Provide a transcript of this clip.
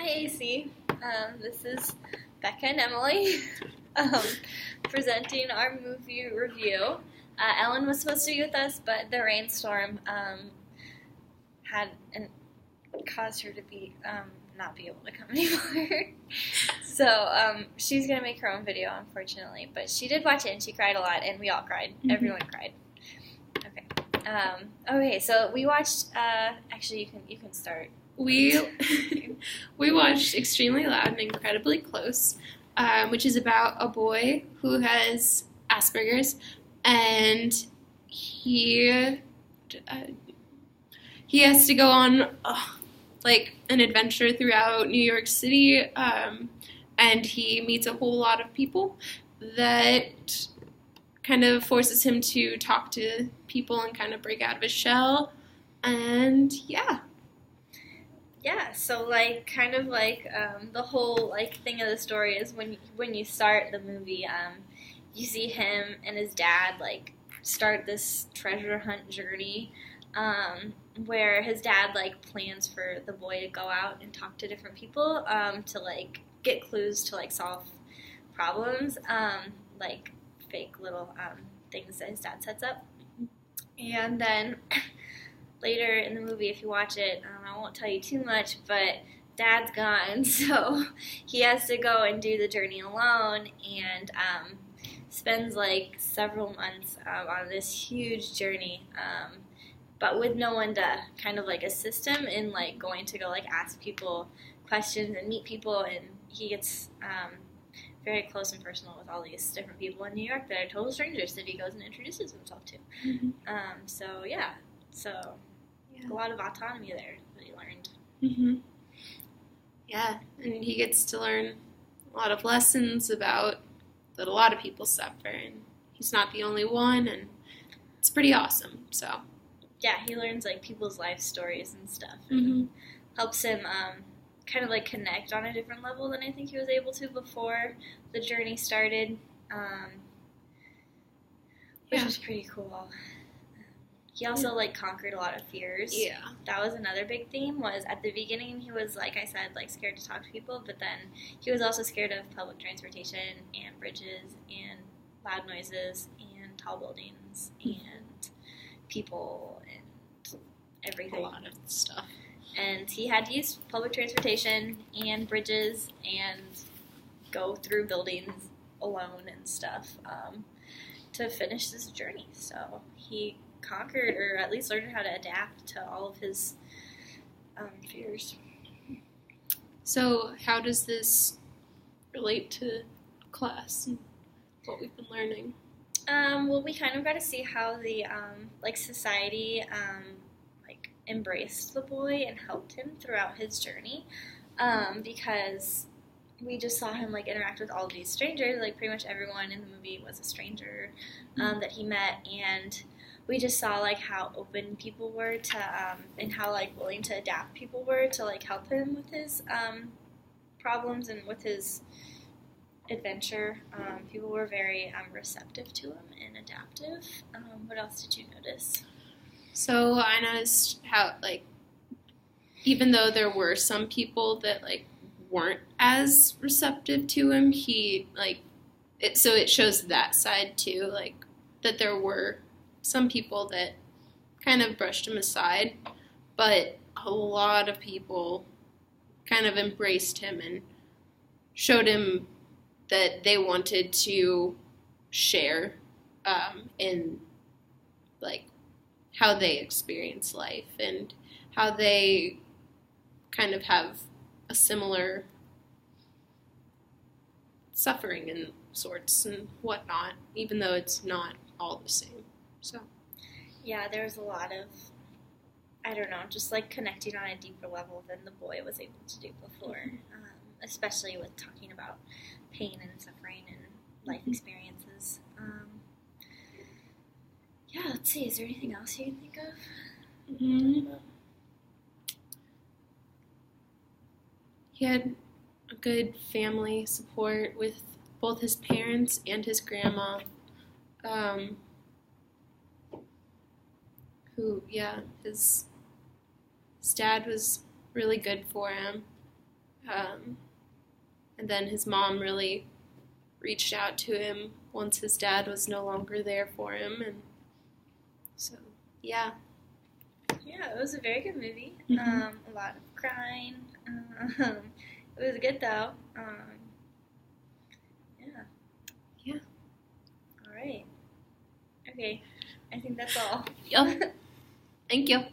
Hi, AC. This is Becca and Emily um, presenting our movie review. Ellen was supposed to be with us, but the rainstorm had caused her to be not be able to come anymore. So she's gonna make her own video, unfortunately. But she did watch it and she cried a lot, and we all cried. Mm-hmm. Everyone cried. Okay. Okay. So we watched. Actually, you can start. We watched Extremely Loud and Incredibly Close, which is about a boy who has Asperger's, and he has to go on an adventure throughout New York City, and he meets a whole lot of people that kind of forces him to talk to people and kind of break out of his shell, and yeah. Yeah, so the whole thing of the story is when you start the movie, you see him and his dad start this treasure hunt journey, where his dad plans for the boy to go out and talk to different people, to get clues to solve problems, fake little things that his dad sets up, and then. Later in the movie, if you watch it, I won't tell you too much, but Dad's gone, so he has to go and do the journey alone, and spends several months on this huge journey, but with no one to kind of assist him in going to go ask people questions and meet people, and he gets very close and personal with all these different people in New York that are total strangers that he goes and introduces himself to. Mm-hmm. So a lot of autonomy there that he learned. Mm-hmm. Yeah, and he gets to learn a lot of lessons about that a lot of people suffer, and he's not the only one, and it's pretty awesome. So yeah, he learns people's life stories and stuff, and helps him kind of connect on a different level than I think he was able to before the journey started, which was pretty cool. He also conquered a lot of fears. Yeah, that was another big theme. Was at the beginning he was like I said scared to talk to people, but then he was also scared of public transportation and bridges and loud noises and tall buildings and people and everything. A lot of stuff. And he had to use public transportation and bridges and go through buildings alone and stuff to finish this journey. So he conquered, or at least learned how to adapt to all of his fears. So how does this relate to class and what we've been learning? Well, we kind of got to see how the society embraced the boy and helped him throughout his journey, because we just saw him interact with all of these strangers. Pretty much everyone in the movie was a stranger that he met, and we just saw how open people were to and how willing to adapt people were to help him with his problems and with his adventure. People were very receptive to him and adaptive. What else did you notice? So I noticed how even though there were some people that weren't as receptive to him, he it shows that side too, that there were some people that kind of brushed him aside, but a lot of people kind of embraced him and showed him that they wanted to share in how they experience life and how they kind of have a similar suffering and sorts and whatnot, even though it's not all the same. So yeah, there was a lot of, I don't know, just connecting on a deeper level than the boy was able to do before, especially with talking about pain and suffering and life experiences. Yeah, let's see, is there anything else you can think of? Mm-hmm. He had a good family support with both his parents and his grandma, his dad was really good for him, And then his mom really reached out to him once his dad was no longer there for him, and so yeah. Yeah, it was a very good movie. Mhm. A lot of crying. It was good though. Yeah. Yeah. All right. Okay. I think that's all. Yep. Thank you.